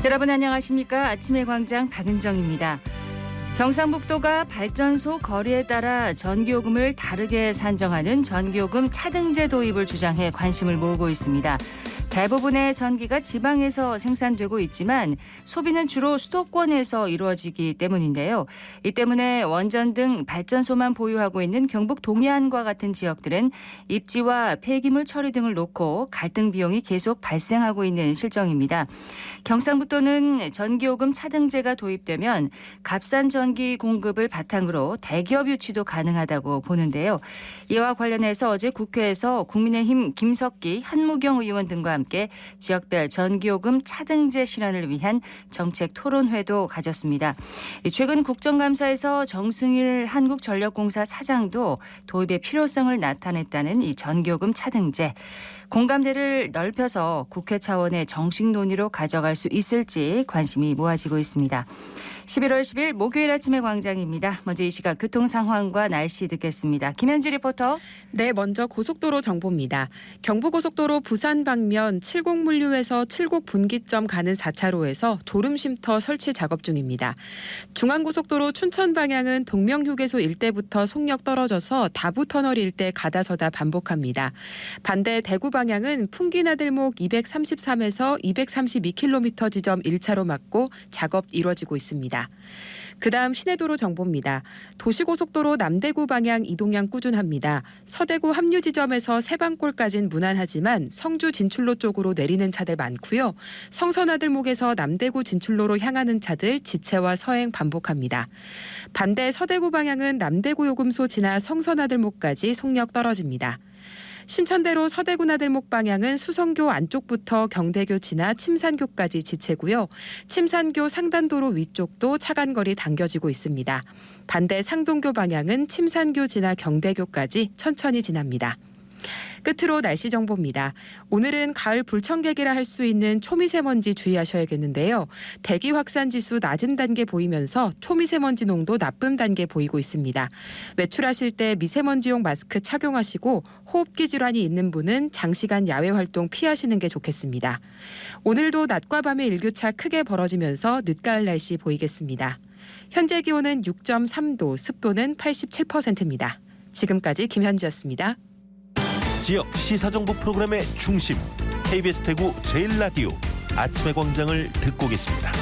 여러분 안녕하십니까? 아침의 광장 박은정입니다. 경상북도가 발전소 거리에 따라 전기요금을 다르게 산정하는 전기요금 차등제 도입을 주장해 관심을 모으고 있습니다. 대부분의 전기가 지방에서 생산되고 있지만 소비는 주로 수도권에서 이루어지기 때문인데요. 이 때문에 원전 등 발전소만 보유하고 있는 경북 동해안과 같은 지역들은 입지와 폐기물 처리 등을 놓고 갈등 비용이 계속 발생하고 있는 실정입니다. 경상북도는 전기요금 차등제가 도입되면 값싼 전기 공급을 바탕으로 대기업 유치도 가능하다고 보는데요. 이와 관련해서 어제 국회에서 국민의힘 김석기, 한무경 의원 등과 함께 지역별 전기요금 차등제 실현을 위한 정책 토론회도 가졌습니다. 최근 국정감사에서 정승일 한국전력공사 사장도 도입의 필요성을 나타냈다는 이 전기요금 차등제. 공감대를 넓혀서 국회 차원의 정식 논의로 가져갈 수 있을지 관심이 모아지고 있습니다. 11월 10일 목요일 아침의 광장입니다. 먼저 이 시각 교통 상황과 날씨 듣겠습니다. 김현지 리포터. 네, 먼저 고속도로 정보입니다. 경부고속도로 부산 방면 칠곡물류에서 칠곡 분기점 가는 4차로에서 졸음쉼터 설치 작업 중입니다. 중앙고속도로 춘천 방향은 동명휴게소 일대부터 속력 떨어져서 다부터널 일대 가다서다 반복합니다. 반대 대구 방향은 풍기나들목 233에서 232km 지점 1차로 막고 작업 이뤄지고 있습니다. 그다음 시내도로 정보입니다. 도시고속도로 남대구 방향 이동량 꾸준합니다. 서대구 합류 지점에서 세방골까지는 무난하지만 성주 진출로 쪽으로 내리는 차들 많고요. 성선아들목에서 남대구 진출로로 향하는 차들 지체와 서행 반복합니다. 반대 서대구 방향은 남대구 요금소 지나 성선아들목까지 속력 떨어집니다. 신천대로 서대구나들목 방향은 수성교 안쪽부터 경대교 지나 침산교까지 지체고요. 침산교 상단도로 위쪽도 차간거리 당겨지고 있습니다. 반대 상동교 방향은 침산교 지나 경대교까지 천천히 지납니다. 끝으로 날씨 정보입니다. 오늘은 가을 불청객이라 할 수 있는 초미세먼지 주의하셔야겠는데요. 대기 확산 지수 낮은 단계 보이면서 초미세먼지 농도 나쁨 단계 보이고 있습니다. 외출하실 때 미세먼지용 마스크 착용하시고 호흡기 질환이 있는 분은 장시간 야외 활동 피하시는 게 좋겠습니다. 오늘도 낮과 밤의 일교차 크게 벌어지면서 늦가을 날씨 보이겠습니다. 현재 기온은 6.3도, 습도는 87%입니다. 지금까지 김현지였습니다. 지역 시사정보 프로그램의 중심 KBS 대구 제1라디오 아침의 광장을 듣고 계십니다.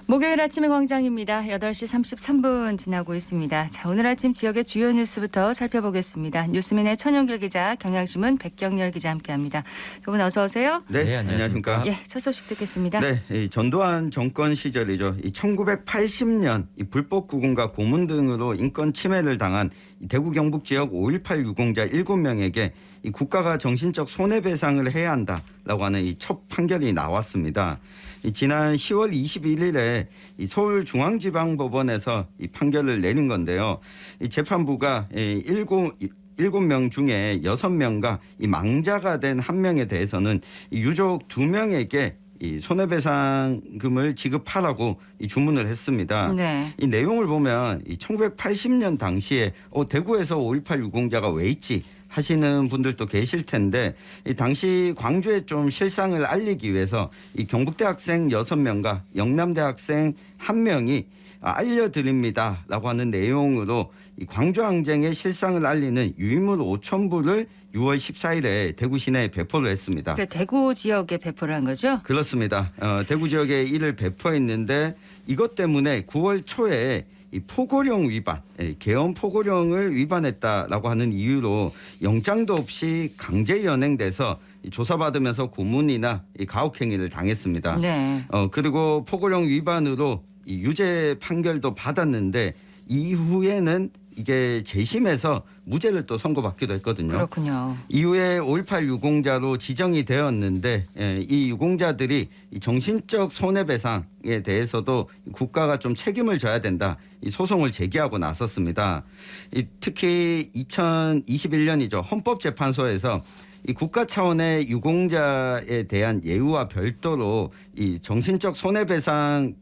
목요일 아침의 광장입니다. 8시 33분 지나고 있습니다. 자, 오늘 아침 지역의 주요 뉴스부터 살펴보겠습니다. 뉴스민의 천영길 기자, 경향신문 백경렬 기자 함께합니다. 두 분 어서 오세요. 네, 안녕하십니까. 예, 첫 소식 듣겠습니다. 네, 이 전두환 정권 시절이죠. 이 1980년 이 불법 구금과 고문 등으로 인권 침해를 당한 대구 경북 지역 5.18 유공자 7명에게 이 국가가 정신적 손해배상을 해야 한다라고 하는 이 첫 판결이 나왔습니다. 지난 10월 21일에 이 서울중앙지방법원에서 이 판결을 내린 건데요. 이 재판부가 7명 중에 6명과 이 망자가 된 1명에 대해서는 이 유족 2명에게 이 손해배상금을 지급하라고 이 주문을 했습니다. 네. 이 내용을 보면 이 1980년 당시에 대구에서 5.18 유공자가 왜 있지? 하시는 분들도 계실 텐데 이 당시 광주에 좀 실상을 알리기 위해서 이 경북대학생 6명과 영남대학생 1명이 알려드립니다라고 하는 내용으로 이 광주항쟁의 실상을 알리는 유인물 5,000부를 6월 14일에 대구 시내에 배포를 했습니다. 그러니까 대구 지역에 배포를 한 거죠? 그렇습니다. 대구 지역에 이를 배포했는데 이것 때문에 9월 초에 이 포고령 위반, 계엄 포고령을 위반했다라고 하는 이유로 영장도 없이 강제 연행돼서 조사받으면서 고문이나 가혹행위를 당했습니다. 네. 그리고 포고령 위반으로 이 유죄 판결도 받았는데 이후에는 이게 재심에서 무죄를 또 선고받기도 했거든요. 그렇군요. 이후에 5.18 유공자로 지정이 되었는데 이 유공자들이 정신적 손해배상에 대해서도 국가가 좀 책임을 져야 된다. 이 소송을 제기하고 나섰습니다. 특히 2021년이죠. 헌법재판소에서 이 국가 차원의 유공자에 대한 예우와 별도로 이 정신적 손해배상에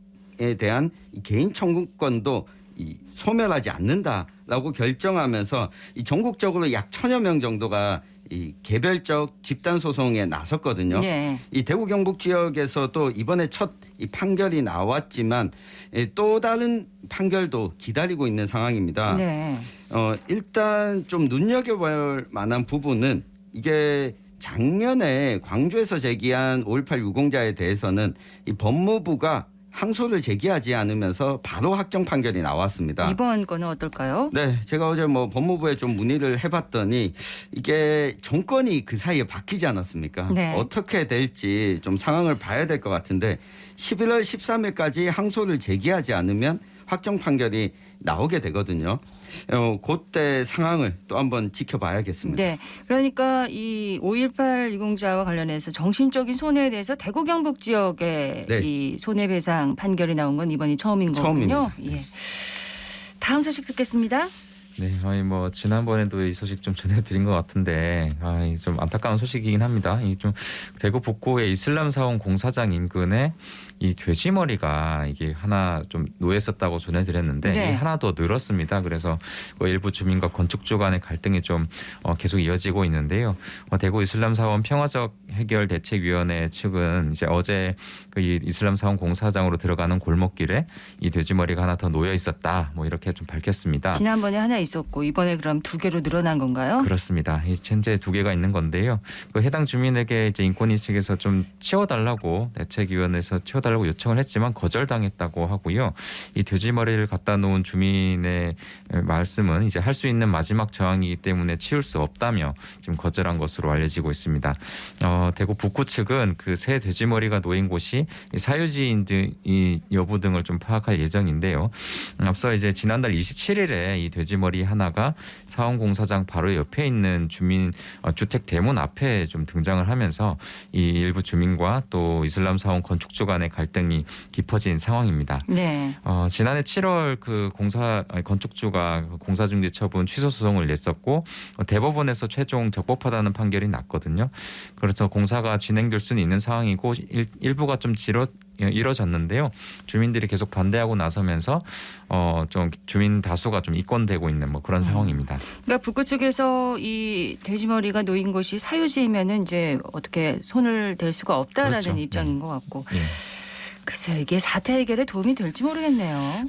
대한 개인 청구권도 이 소멸하지 않는다라고 결정하면서 이 전국적으로 약 1,000여 명 정도가 이 개별적 집단 소송에 나섰거든요. 네. 이 대구 경북 지역에서도 이번에 첫 이 판결이 나왔지만 또 다른 판결도 기다리고 있는 상황입니다. 네. 일단 좀 눈여겨볼 만한 부분은 이게 작년에 광주에서 제기한 5.18 유공자에 대해서는 이 법무부가 항소를 제기하지 않으면서 바로 확정 판결이 나왔습니다. 이번 건은 어떨까요? 네, 제가 어제 법무부에 좀 문의를 해봤더니 이게 정권이 그 사이에 바뀌지 않았습니까? 네. 어떻게 될지 좀 상황을 봐야 될 것 같은데 11월 13일까지 항소를 제기하지 않으면 확정 판결이 나오게 되거든요. 그때 상황을 또 한번 지켜봐야겠습니다. 네. 그러니까 이 5.18 유공자와 관련해서 정신적인 손해에 대해서 대구 경북 지역에 네. 이 손해배상 판결이 나온 건 이번이 처음인 거군요. 예. 다음 소식 듣겠습니다. 네, 지난번에도 이 소식 좀 전해드린 것 같은데, 좀 안타까운 소식이긴 합니다. 이 좀 대구 북구의 이슬람 사원 공사장 인근에 이 돼지머리가 이게 하나 좀 놓여 있었다고 전해드렸는데, 네. 이게 하나 더 늘었습니다. 그래서 일부 주민과 건축주 간의 갈등이 좀 계속 이어지고 있는데요. 대구 이슬람 사원 평화적 해결 대책위원회 측은 이제 어제 이 이슬람 사원 공사장으로 들어가는 골목길에 이 돼지머리가 하나 더 놓여 있었다, 이렇게 좀 밝혔습니다. 지난번에 하나 있었고 이번에 그럼 2개로 늘어난 건가요? 그렇습니다. 현재 2개가 있는 건데요. 해당 주민에게 이제 인권위 측에서 좀 치워달라고 대책위원회에서 치워달라고 요청을 했지만 거절당했다고 하고요. 이 돼지머리를 갖다 놓은 주민의 말씀은 이제 할 수 있는 마지막 저항이기 때문에 치울 수 없다며 지금 거절한 것으로 알려지고 있습니다. 대구 북구 측은 그 새 돼지머리가 놓인 곳이 사유지인 이 여부 등을 좀 파악할 예정인데요. 앞서 이제 지난달 27일에 이 돼지머리 하나가 사원공사장 바로 옆에 있는 주민 주택 대문 앞에 좀 등장을 하면서 이 일부 주민과 또 이슬람 사원 건축주 간의 갈등이 깊어진 상황입니다. 네. 지난해 7월 그 건축주가 공사중지 처분 취소 소송을 냈었고 대법원에서 최종 적법하다는 판결이 났거든요. 그래서 공사가 진행될 수는 있는 상황이고 일부가 좀 이뤄졌는데요. 주민들이 계속 반대하고 나서면서 좀 주민 다수가 좀 이권되고 있는 그런 상황입니다. 그러니까 북구 측에서 이 돼지머리가 놓인 곳이 사유지이면은 이제 어떻게 손을 댈 수가 없다라는 그렇죠. 입장인 것 같고. 예. 글쎄요, 이게 사태 해결에 도움이 될지 모르겠네요.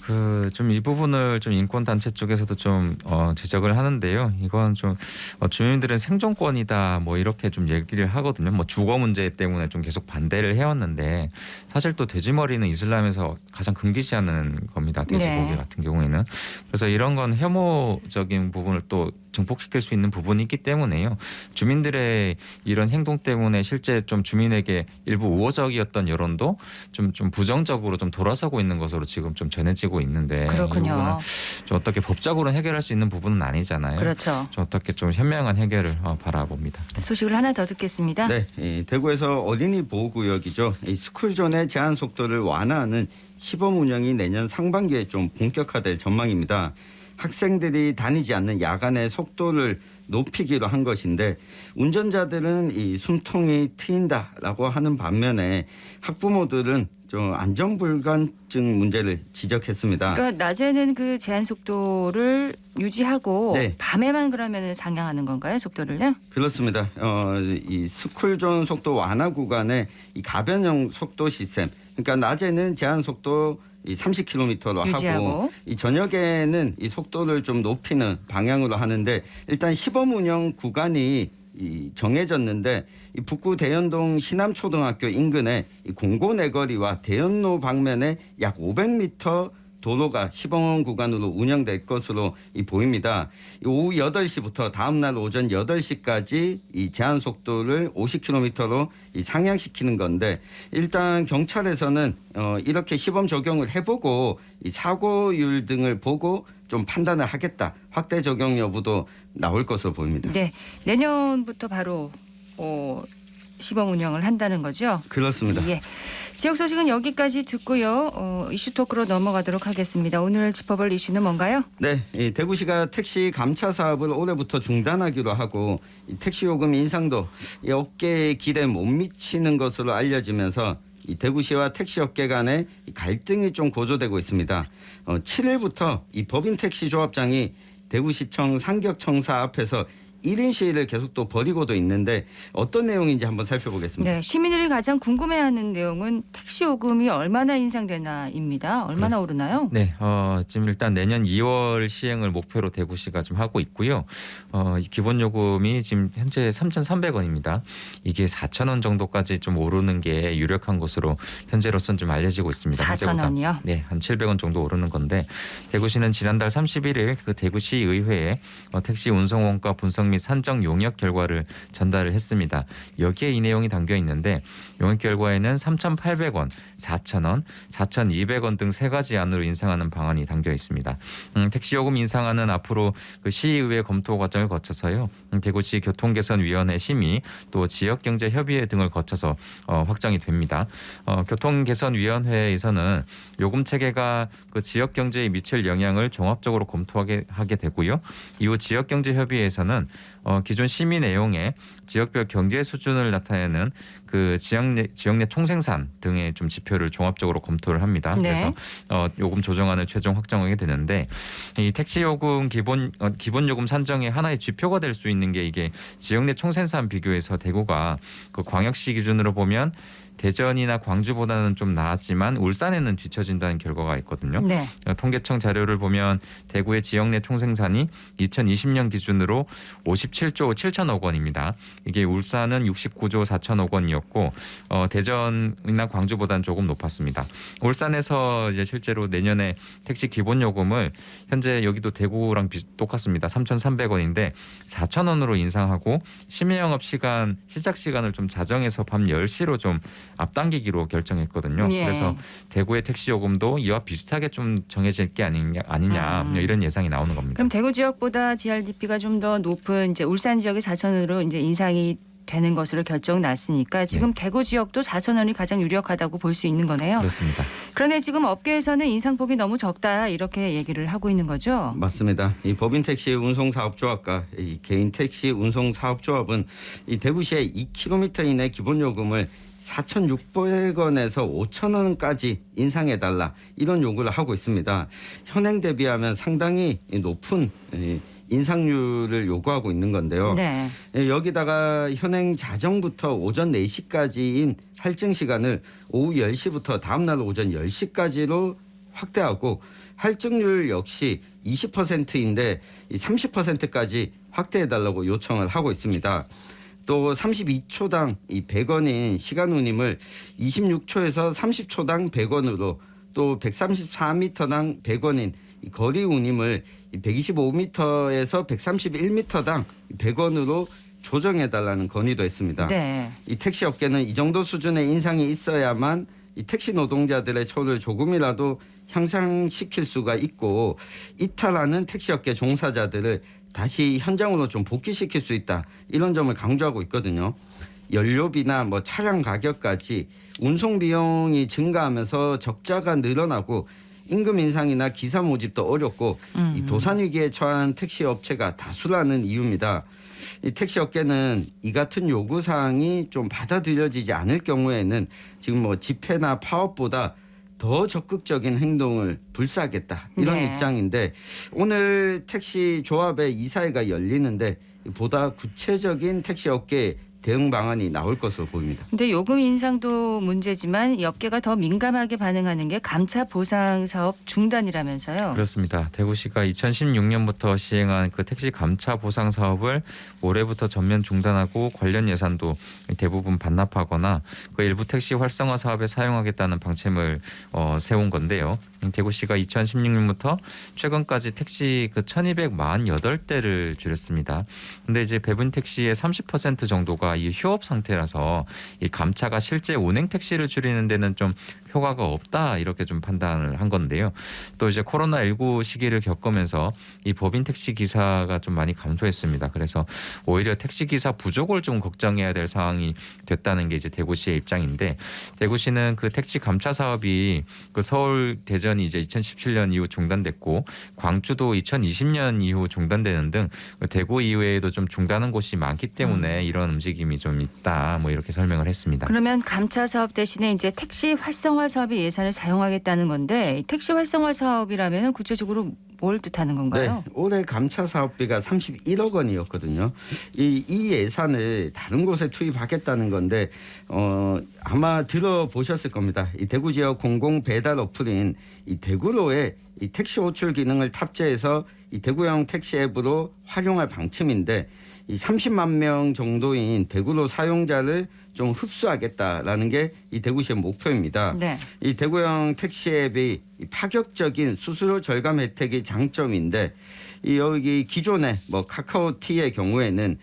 좀 이 부분을 좀 인권 단체 쪽에서도 좀 지적을 하는데요. 이건 좀 주민들은 생존권이다 이렇게 좀 얘기를 하거든요. 주거 문제 때문에 좀 계속 반대를 해왔는데 사실 또 돼지머리는 이슬람에서 가장 금기시하는 겁니다. 돼지고기 네. 같은 경우에는. 그래서 이런 건 혐오적인 부분을 또 증폭시킬 수 있는 부분이 있기 때문에요. 주민들의 이런 행동 때문에 실제 좀 주민에게 일부 우호적이었던 여론도 좀 부정적으로 좀 돌아서고 있는 것으로 지금 좀 전해지고 있는데 그렇군요. 이 부분은 좀 어떻게 법적으로 해결할 수 있는 부분은 아니잖아요. 그렇죠. 좀 어떻게 좀 현명한 해결을 바라봅니다. 소식을 하나 더 듣겠습니다. 네, 대구에서 어린이 보호구역이죠. 이 스쿨존의 제한 속도를 완화하는 시범 운영이 내년 상반기에 좀 본격화될 전망입니다. 학생들이 다니지 않는 야간의 속도를 높이기로 한 것인데 운전자들은 이 숨통이 트인다라고 하는 반면에 학부모들은 좀 안전불감증 문제를 지적했습니다. 그러니까 낮에는 그 제한 속도를 유지하고 네. 밤에만 그러면 상향하는 건가요? 속도를요? 그렇습니다. 이 스쿨존 속도 완화 구간의 이 가변형 속도 시스템. 그러니까 낮에는 제한 속도 이 30km로 유지하고. 하고 이 저녁에는 이 속도를 좀 높이는 방향으로 하는데 일단 시범 운영 구간이 정해졌는데 이 북구 대연동 신암초등학교 인근에 이 공고내거리와 대연로 방면에 약 500m 도로가 시범 구간으로 운영될 것으로 보입니다. 오후 8시부터 다음 날 오전 8시까지 이 제한 속도를 50km로 상향시키는 건데 일단 경찰에서는 이렇게 시범 적용을 해보고 이 사고율 등을 보고 좀 판단을 하겠다. 확대 적용 여부도 나올 것으로 보입니다. 네. 내년부터 바로 시범 운영을 한다는 거죠? 그렇습니다. 예. 지역 소식은 여기까지 듣고요. 이슈 토크로 넘어가도록 하겠습니다. 오늘 짚어볼 이슈는 뭔가요? 네, 대구시가 택시 감차 사업을 올해부터 중단하기로 하고 이 택시 요금 인상도 이 업계의 길에 못 미치는 것으로 알려지면서 이 대구시와 택시업계 간의 갈등이 좀 고조되고 있습니다. 7일부터 이 법인 택시 조합장이 대구시청 상격청사 앞에서 1인 시위를 계속 또 벌이고도 있는데 어떤 내용인지 한번 살펴보겠습니다. 네, 시민들이 가장 궁금해하는 내용은 택시 요금이 얼마나 인상되나입니다. 얼마나 오르나요? 네, 지금 일단 내년 2월 시행을 목표로 대구시가 좀 하고 있고요. 이 기본 요금이 지금 현재 3,300원입니다. 이게 4,000원 정도까지 좀 오르는 게 유력한 것으로 현재로서는 좀 알려지고 있습니다. 4,000원이요? 네, 한 700원 정도 오르는 건데 대구시는 지난달 31일 그 대구시 의회에 택시 운송 원가 분석 및 산정 용역 결과를 전달을 했습니다. 여기에 이 내용이 담겨 있는데 용역 결과에는 3,800원, 4,000원, 4,200원 등 세 가지 안으로 인상하는 방안이 담겨 있습니다. 택시 요금 인상안은 앞으로 그 시의회 검토 과정을 거쳐서요. 대구시 교통개선위원회 심의 또 지역경제협의회 등을 거쳐서 확정이 됩니다. 교통개선위원회에서는 요금 체계가 그 지역경제에 미칠 영향을 종합적으로 검토하게 되고요. 이후 지역경제협의회에서는 기존 심의 내용에 지역별 경제 수준을 나타내는 그 지역 내 총생산 등의 좀 지표를 종합적으로 검토를 합니다. 네. 그래서 요금 조정안을 최종 확정하게 되는데 이 택시 요금 기본 요금 산정의 하나의 지표가 될 수 있는 게 이게 지역 내 총생산 비교에서 대구가 그 광역시 기준으로 보면 대전이나 광주보다는 좀 나았지만 울산에는 뒤처진다는 결과가 있거든요. 네. 통계청 자료를 보면 대구의 지역 내 총생산이 2020년 기준으로 57조 7천억 원입니다. 이게 울산은 69조 4천억 원이었고 대전이나 광주보다는 조금 높았습니다. 울산에서 이제 실제로 내년에 택시 기본 요금을 현재 여기도 대구랑 똑같습니다. 3,300원인데 4,000원으로 인상하고 심야 영업 시간 시작 시간을 좀 자정해서 밤 10시로 좀 앞당기기로 결정했거든요. 예. 그래서 대구의 택시 요금도 이와 비슷하게 좀 정해질 게 아니냐 이런 예상이 나오는 겁니다. 그럼 대구 지역보다 GRDP가 좀 더 높은 이제 울산 지역이 4,000원으로 이제 인상이 되는 것으로 결정 났으니까 지금 대구 지역도 4,000원이 가장 유력하다고 볼 수 있는 거네요. 그렇습니다. 그런데 지금 업계에서는 인상폭이 너무 적다 이렇게 얘기를 하고 있는 거죠. 맞습니다. 이 법인 택시 운송사업조합과 이 개인 택시 운송사업조합은 이 대구시의 2km 이내 기본 요금을 4,600원에서 5,000원까지 인상해달라 이런 요구를 하고 있습니다. 현행 대비하면 상당히 높은 인상률을 요구하고 있는 건데요. 네. 여기다가 현행 자정부터 오전 4시까지인 할증 시간을 오후 10시부터 다음날 오전 10시까지로 확대하고 할증률 역시 20%인데 30%까지 확대해달라고 요청을 하고 있습니다. 또 32초당 100원인 시간 운임을 26초에서 30초당 100원으로 또 134m당 100원인 거리 운임을 125m에서 131m당 100원으로 조정해달라는 건의도 했습니다. 네. 이 택시 업계는 이 정도 수준의 인상이 있어야만 이 택시 노동자들의 처우를 조금이라도 향상시킬 수가 있고 이탈하는 택시업계 종사자들을 다시 현장으로 좀 복귀시킬 수 있다. 이런 점을 강조하고 있거든요. 연료비나 차량 가격까지 운송 비용이 증가하면서 적자가 늘어나고 임금 인상이나 기사 모집도 어렵고 이 도산 위기에 처한 택시 업체가 다수라는 이유입니다. 이 택시 업계는 이 같은 요구 사항이 좀 받아들여지지 않을 경우에는 지금 집회나 파업보다 더 적극적인 행동을 불사하겠다 이런 네. 입장인데 오늘 택시 조합의 이사회가 열리는데 보다 구체적인 택시 업계의 대응 방안이 나올 것으로 보입니다. 근데 요금 인상도 문제지만 이 업계가 더 민감하게 반응하는 게 감차 보상 사업 중단이라면서요. 그렇습니다. 대구시가 2016년부터 시행한 그 택시 감차 보상 사업을 올해부터 전면 중단하고 관련 예산도 대부분 반납하거나 그 일부 택시 활성화 사업에 사용하겠다는 방침을 세운 건데요. 대구시가 2016년부터 최근까지 택시 그 1,248대를 줄였습니다. 근데 이제 배분 택시의 30% 정도가 이 휴업 상태라서 이 감차가 실제 운행 택시를 줄이는 데는 좀 효과가 없다 이렇게 좀 판단을 한 건데요. 또 이제 코로나19 시기를 겪으면서 이 법인 택시 기사가 좀 많이 감소했습니다. 그래서 오히려 택시 기사 부족을 좀 걱정해야 될 상황이 됐다는 게 이제 대구시의 입장인데 대구시는 그 택시 감차 사업이 그 서울, 대전이 이제 2017년 이후 중단됐고 광주도 2020년 이후 중단되는 등 대구 이외에도 좀 중단한 곳이 많기 때문에 이런 움직임이 움직임이 좀 있다. 뭐 이렇게 설명을 했습니다. 그러면 감차 사업 대신에 이제 택시 활성화 사업에 예산을 사용하겠다는 건데 이 택시 활성화 사업이라면 구체적으로 뭘 뜻하는 건가요? 네, 올해 감차 사업비가 31억 원이었거든요. 이 예산을 다른 곳에 투입하겠다는 건데 아마 들어보셨을 겁니다. 이 대구 지역 공공 배달 어플인 이 대구로에 이 택시 호출 기능을 탑재해서 이 대구형 택시 앱으로 활용할 방침인데 이 30만 명 정도인 대구로 사용자를 좀 흡수하겠다라는 게 이 대구시의 목표입니다. 네. 이 대구형 택시 앱이 파격적인 수수료 절감 혜택이 장점인데 이 여기 기존에 뭐 카카오티의 경우에는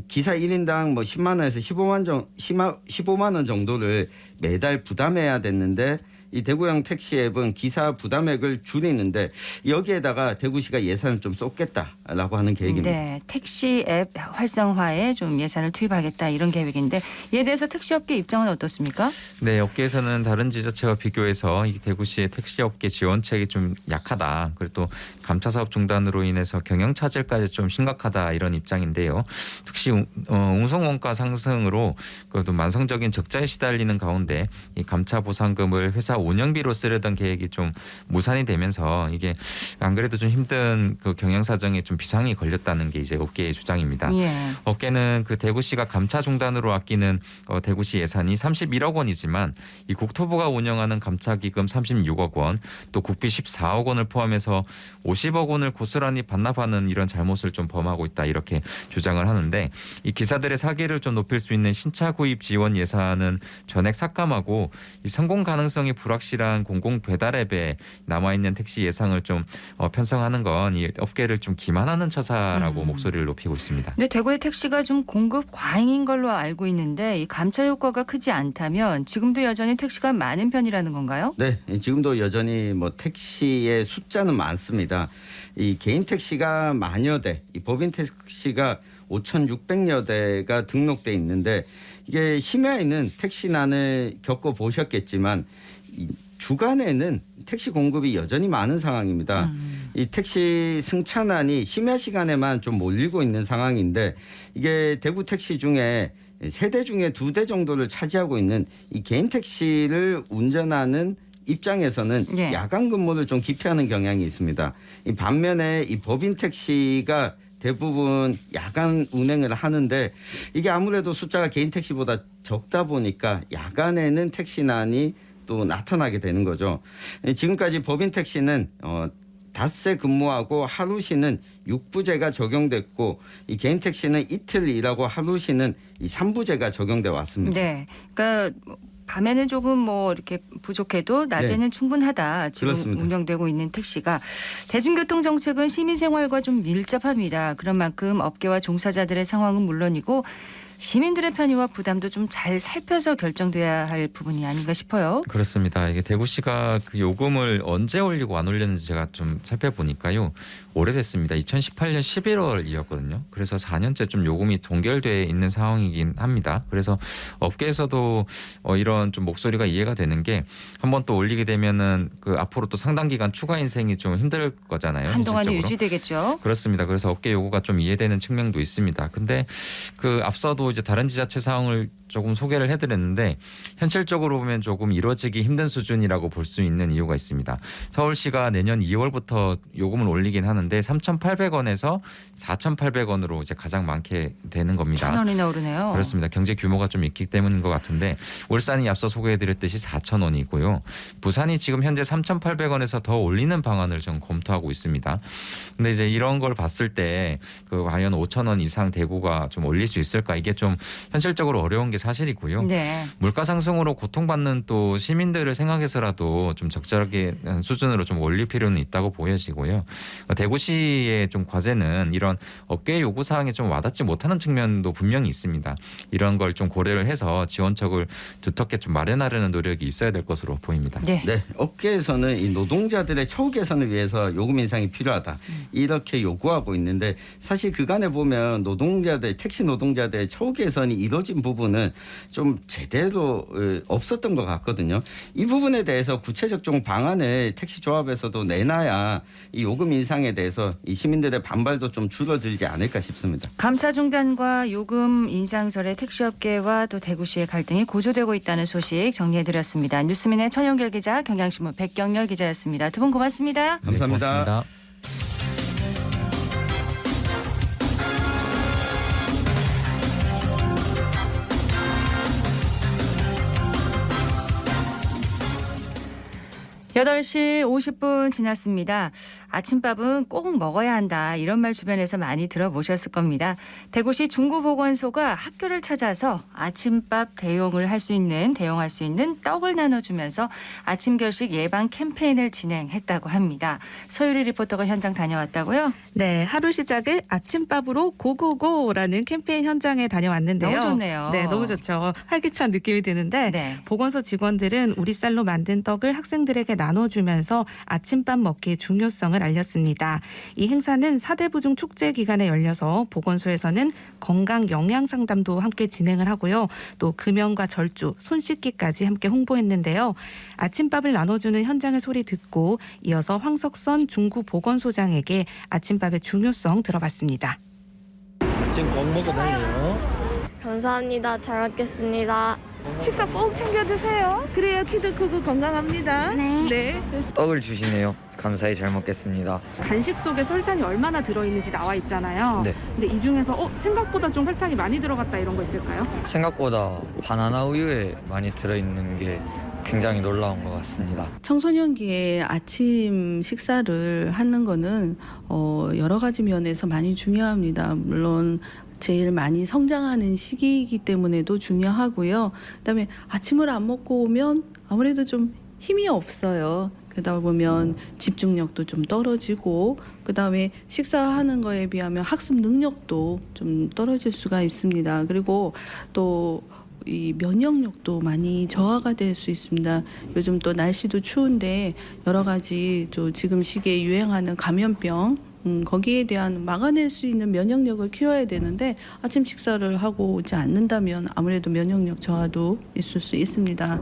기사 1인당 뭐 10만 원에서 15만 원 정도를 매달 부담해야 됐는데 이 대구형 택시 앱은 기사 부담액을 줄이는데 여기에다가 대구시가 예산을 좀 쏟겠다라고 하는 계획입니다. 네, 택시 앱 활성화에 좀 예산을 투입하겠다 이런 계획인데 이에 대해서 택시업계 입장은 어떻습니까? 네, 업계에서는 다른 지자체와 비교해서 이 대구시의 택시업계 지원책이 좀 약하다. 그리고 또 감차 사업 중단으로 인해서 경영 차질까지 좀 심각하다 이런 입장인데요. 특히 운송 원가 상승으로 그래도 만성적인 적자에 시달리는 가운데 이 감차 보상금을 회사 운영비로 쓰려던 계획이 좀 무산이 되면서 이게 안 그래도 좀 힘든 그 경영 사정에 좀 비상이 걸렸다는 게 이제 업계의 주장입니다. 예. 업계는 그 대구시가 감차 중단으로 아끼는 대구시 예산이 31억 원이지만 이 국토부가 운영하는 감차기금 36억 원, 또 국비 14억 원을 포함해서 50억 원을 고스란히 반납하는 이런 잘못을 좀 범하고 있다 이렇게 주장을 하는데 이 기사들의 사기를 좀 높일 수 있는 신차 구입 지원 예산은 전액 삭감하고 이 성공 가능성이 불확실한 공공 배달 앱에 남아있는 택시 예상을 좀 편성하는 건 이 업계를 좀 기만하는 처사라고 목소리를 높이고 있습니다. 근데 대구의 택시가 좀 공급 과잉인 걸로 알고 있는데 이 감차 효과가 크지 않다면 지금도 여전히 택시가 많은 편이라는 건가요? 네, 지금도 여전히 뭐 택시의 숫자는 많습니다. 이 개인 택시가 만여 대, 이 법인 택시가 5,600여 대가 등록돼 있는데 이게 심야에는 택시난을 겪어 보셨겠지만 이 주간에는 택시 공급이 여전히 많은 상황입니다. 이 택시 승차난이 심야 시간에만 좀 몰리고 있는 상황인데 이게 대구 택시 중에 3대 중에 2대 정도를 차지하고 있는 이 개인 택시를 운전하는 입장에서는 예. 야간 근무를 좀 기피하는 경향이 있습니다. 이 반면에 이 법인 택시가 대부분 야간 운행을 하는데 이게 아무래도 숫자가 개인 택시보다 적다 보니까 야간에는 택시난이 또 나타나게 되는 거죠. 지금까지 법인 택시는 닷새 근무하고 하루 쉬는 6부제가 적용됐고 이 개인 택시는 이틀 일하고 하루 쉬는 이 3부제가 적용돼 왔습니다. 네, 그러니까 밤에는 조금 뭐 이렇게 부족해도 낮에는 충분하다. 지금 그렇습니다. 운영되고 있는 택시가 대중교통 정책은 시민 생활과 좀 밀접합니다. 그런 만큼 업계와 종사자들의 상황은 물론이고 시민들의 편의와 부담도 좀 잘 살펴서 결정돼야 할 부분이 아닌가 싶어요. 그렇습니다. 이게 대구시가 그 요금을 언제 올리고 안 올렸는지 제가 좀 살펴보니까요. 오래됐습니다. 2018년 11월이었거든요. 그래서 4년째 좀 요금이 동결돼 있는 상황이긴 합니다. 그래서 업계에서도 이런 좀 목소리가 이해가 되는 게 한번 또 올리게 되면은 그 앞으로 또 상당 기간 추가 인생이 좀 힘들 거잖아요. 한동안은 현실적으로. 유지되겠죠. 그렇습니다. 그래서 업계 요구가 좀 이해되는 측면도 있습니다. 근데 그 앞서도 이제 다른 지자체 상황을 조금 소개를 해드렸는데 현실적으로 보면 조금 이루어지기 힘든 수준이라고 볼 수 있는 이유가 있습니다. 서울시가 내년 2월부터 요금을 올리긴 하는데 3,800원에서 4,800원으로 이제 가장 많게 되는 겁니다. 1,000원이나 오르네요. 그렇습니다. 경제 규모가 좀 있기 때문인 것 같은데 울산이 앞서 소개해드렸듯이 4,000원이고요. 부산이 지금 현재 3,800원에서 더 올리는 방안을 좀 검토하고 있습니다. 근데 이제 이런 걸 봤을 때 그 과연 5,000원 이상 대구가 좀 올릴 수 있을까 이게 좀 현실적으로 어려운 게 사실이고요. 네. 물가 상승으로 고통받는 또 시민들을 생각해서라도 좀 적절하게 수준으로 좀 올릴 필요는 있다고 보여지고요. 대구시의 좀 과제는 이런 업계 요구 사항에 좀 와닿지 못하는 측면도 분명히 있습니다. 이런 걸 좀 고려를 해서 지원책을 두텁게 좀 마련하려는 노력이 있어야 될 것으로 보입니다. 네. 네, 업계에서는 이 노동자들의 처우 개선을 위해서 요금 인상이 필요하다 이렇게 요구하고 있는데 사실 그간에 보면 택시 노동자들의 처우 개선이 이루어진 부분은 보면 좀 제대로 없었던 것 같거든요. 이 부분에 대해서 구체적 좀 방안을 택시조합에서도 내놔야 이 요금 인상에 대해서 이 시민들의 반발도 좀 줄어들지 않을까 싶습니다. 감차 중단과 요금 인상설에 택시업계와 또 대구시의 갈등이 고조되고 있다는 소식 정리해드렸습니다. 뉴스민의 천영길 기자, 경향신문 백경렬 기자였습니다. 두 분 고맙습니다. 감사합니다. 네, 고맙습니다. 여덟 시 50분 지났습니다. 아침밥은 꼭 먹어야 한다. 이런 말 주변에서 많이 들어보셨을 겁니다. 대구시 중구보건소가 학교를 찾아서 아침밥 대용할 수 있는 떡을 나눠주면서 아침 결식 예방 캠페인을 진행했다고 합니다. 서유리 리포터가 현장 다녀왔다고요? 네, 하루 시작을 아침밥으로 고고고라는 캠페인 현장에 다녀왔는데요. 너무 좋네요. 네, 너무 좋죠. 활기찬 느낌이 드는데 네. 보건소 직원들은 우리 쌀로 만든 떡을 학생들에게 나눠주면서 아침밥 먹기의 중요성을 알렸습니다. 이 행사는 사대부중 축제 기간에 열려서 보건소에서는 건강 영양 상담도 함께 진행을 하고요. 또 금연과 절주, 손 씻기까지 함께 홍보했는데요. 아침밥을 나눠주는 현장의 소리 듣고 이어서 황석선 중구보건소장에게 아침밥의 중요성 들어봤습니다. 지금 꼭 먹어봐요. 감사합니다. 잘 먹겠습니다. 식사 꼭 챙겨 드세요. 그래야 키도 크고 건강합니다. 네. 떡을 주시네요. 감사히 잘 먹겠습니다. 간식 속에 설탕이 얼마나 들어있는지 나와 있잖아요. 네. 근데 이 중에서 생각보다 좀 설탕이 많이 들어갔다 이런 거 있을까요? 생각보다 바나나 우유에 많이 들어있는 게 굉장히 놀라운 것 같습니다. 청소년기에 아침 식사를 하는 거는 여러 가지 면에서 많이 중요합니다. 물론 제일 많이 성장하는 시기이기 때문에도 중요하고요. 그다음에 아침을 안 먹고 오면 아무래도 좀 힘이 없어요. 그러다 보면 집중력도 좀 떨어지고 그다음에 식사하는 거에 비하면 학습 능력도 좀 떨어질 수가 있습니다. 그리고 또 이 면역력도 많이 저하가 될 수 있습니다. 요즘 또 날씨도 추운데 여러 가지 또 지금 시기에 유행하는 감염병 거기에 대한 막아낼 수 있는 면역력을 키워야 되는데 아침 식사를 하고 오지 않는다면 아무래도 면역력 저하도 있을 수 있습니다.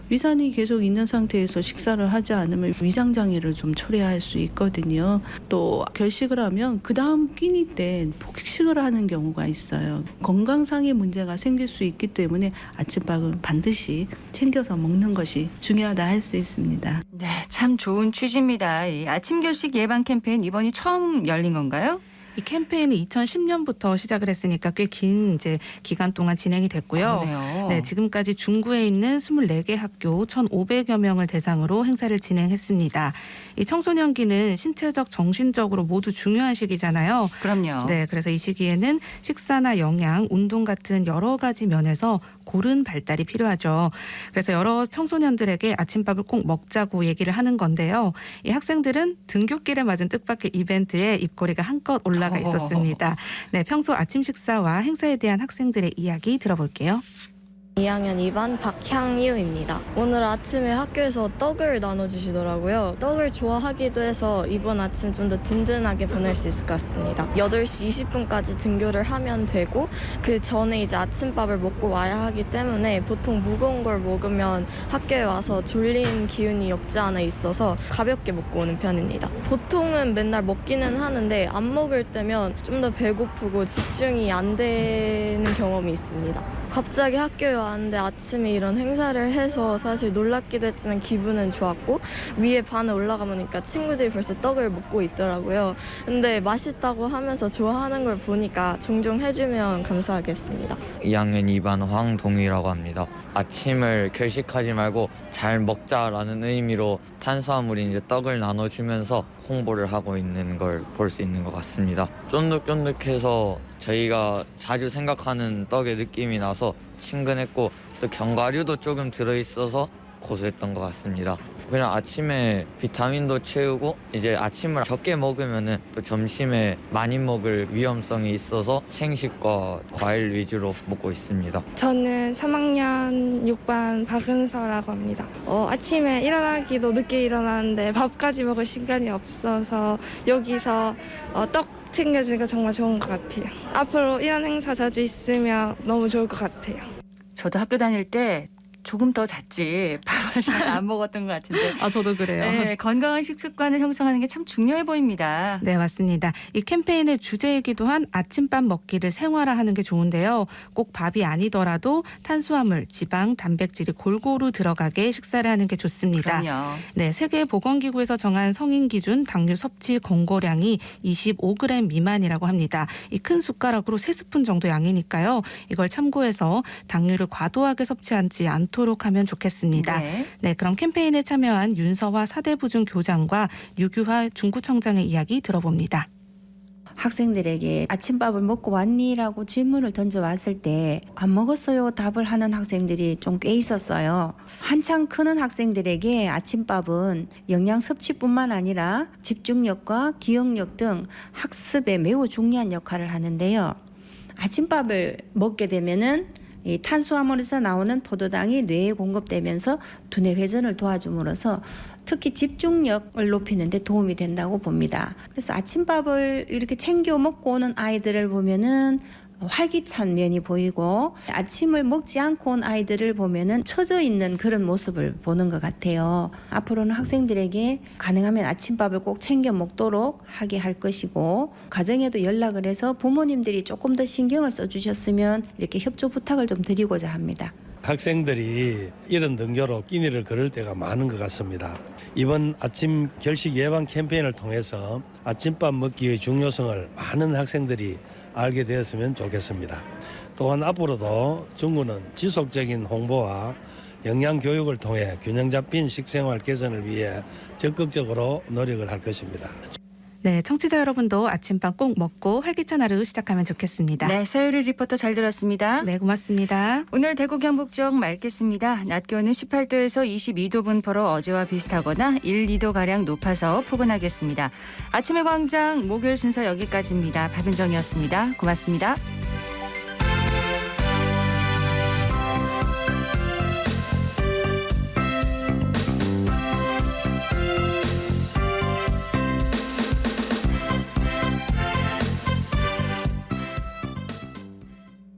위산이 계속 있는 상태에서 식사를 하지 않으면 위장장애를 좀 초래할 수 있거든요. 또 결식을 하면 그 다음 끼니 때 폭식을 하는 경우가 있어요. 건강상의 문제가 생길 수 있기 때문에 아침밥은 반드시 챙겨서 먹는 것이 중요하다 할 수 있습니다. 네, 참 좋은 취지입니다. 이 아침 결식 예방 캠페인 이번이 처음 열린 건가요? 이 캠페인은 2010년부터 시작을 했으니까 꽤 긴 기간 동안 진행이 됐고요. 그러네요. 네, 지금까지 중구에 있는 24개 학교 1,500여 명을 대상으로 행사를 진행했습니다. 이 청소년기는 신체적, 정신적으로 모두 중요한 시기잖아요. 그럼요. 네, 그래서 이 시기에는 식사나 영양, 운동 같은 여러 가지 면에서 고른 발달이 필요하죠. 그래서 여러 청소년들에게 아침밥을 꼭 먹자고 얘기를 하는 건데요. 이 학생들은 등굣길에 맞은 뜻밖의 이벤트에 입꼬리가 한껏 올라가 있었습니다. 네, 평소 아침 식사와 행사에 대한 학생들의 이야기 들어볼게요. 2학년 2반 박향유입니다. 오늘 아침에 학교에서 떡을 나눠주시더라고요. 떡을 좋아하기도 해서 이번 아침 좀 더 든든하게 보낼 수 있을 것 같습니다. 8시 20분까지 등교를 하면 되고 그 전에 이제 아침밥을 먹고 와야 하기 때문에 보통 무거운 걸 먹으면 학교에 와서 졸린 기운이 없지 않아 있어서 가볍게 먹고 오는 편입니다. 보통은 맨날 먹기는 하는데 안 먹을 때면 좀 더 배고프고 집중이 안 되는 경험이 있습니다. 갑자기 학교에 왔는데 아침에 이런 행사를 해서 사실 놀랍기도 했지만 기분은 좋았고 위에 반에 올라가 보니까 친구들이 벌써 떡을 먹고 있더라고요. 근데 맛있다고 하면서 좋아하는 걸 보니까 종종 해주면 감사하겠습니다. 2학년 2반 황동희라고 합니다. 아침을 결식하지 말고 잘 먹자라는 의미로 탄수화물인 이제 떡을 나눠주면서 홍보를 하고 있는 걸 볼 수 있는 것 같습니다. 쫀득쫀득해서 저희가 자주 생각하는 떡의 느낌이 나서 친근했고 또 견과류도 조금 들어있어서 고소했던 것 같습니다. 그냥 아침에 비타민도 채우고 이제 아침을 적게 먹으면은 또 점심에 많이 먹을 위험성이 있어서 생식과 과일 위주로 먹고 있습니다. 저는 3학년 6반 박은서라고 합니다. 아침에 일어나기도 늦게 일어나는데 밥까지 먹을 시간이 없어서 여기서 떡 챙겨주니까 정말 좋은 것 같아요. 앞으로 이런 행사 자주 있으면 너무 좋을 것 같아요. 저도 학교 다닐 때 조금 더 잤지 밥을 잘 안 먹었던 것 같은데. 아, 저도 그래요. 네, 건강한 식습관을 형성하는 게 참 중요해 보입니다. 네, 맞습니다. 이 캠페인의 주제이기도 한 아침밥 먹기를 생활화하는 게 좋은데요. 꼭 밥이 아니더라도 탄수화물, 지방, 단백질이 골고루 들어가게 식사를 하는 게 좋습니다. 그럼요. 네, 세계보건기구에서 정한 성인 기준 당류 섭취 권고량이 25g 미만이라고 합니다. 이 큰 숟가락으로 3스푼 정도 양이니까요. 이걸 참고해서 당류를 과도하게 섭취하지 않도록 하면 좋겠습니다. 네, 그럼 캠페인에 참여한 윤서화 사대부중 교장과 유규화 중구청장의 이야기 들어봅니다. 학생들에게 아침밥을 먹고 왔니?라고 질문을 던져왔을 때 안 먹었어요 답을 하는 학생들이 좀 꽤 있었어요. 한창 크는 학생들에게 아침밥은 영양 섭취뿐만 아니라 집중력과 기억력 등 학습에 매우 중요한 역할을 하는데요. 아침밥을 먹게 되면은 이 탄수화물에서 나오는 포도당이 뇌에 공급되면서 두뇌 회전을 도와줌으로써 특히 집중력을 높이는 데 도움이 된다고 봅니다. 그래서 아침밥을 이렇게 챙겨 먹고 오는 아이들을 보면은 활기찬 면이 보이고 아침을 먹지 않고 온 아이들을 보면은 처져 있는 그런 모습을 보는 것 같아요. 앞으로는 학생들에게 가능하면 아침밥을 꼭 챙겨 먹도록 하게 할 것이고 가정에도 연락을 해서 부모님들이 조금 더 신경을 써주셨으면 이렇게 협조 부탁을 좀 드리고자 합니다. 학생들이 이런 등교로 끼니를 걸을 때가 많은 것 같습니다. 이번 아침 결식 예방 캠페인을 통해서 아침밥 먹기의 중요성을 많은 학생들이 알게 되었으면 좋겠습니다. 또한 앞으로도 중구는 지속적인 홍보와 영양 교육을 통해 균형 잡힌 식생활 개선을 위해 적극적으로 노력을 할 것입니다. 네, 청취자 여러분도 아침밥 꼭 먹고 활기찬 하루 시작하면 좋겠습니다. 네, 서유리 리포터 잘 들었습니다. 네, 고맙습니다. 오늘 대구 경북 지역 맑겠습니다. 낮 기온은 18도에서 22도 분포로 어제와 비슷하거나 1, 2도가량 높아서 포근하겠습니다. 아침의 광장 목요일 순서 여기까지입니다. 박은정이었습니다. 고맙습니다.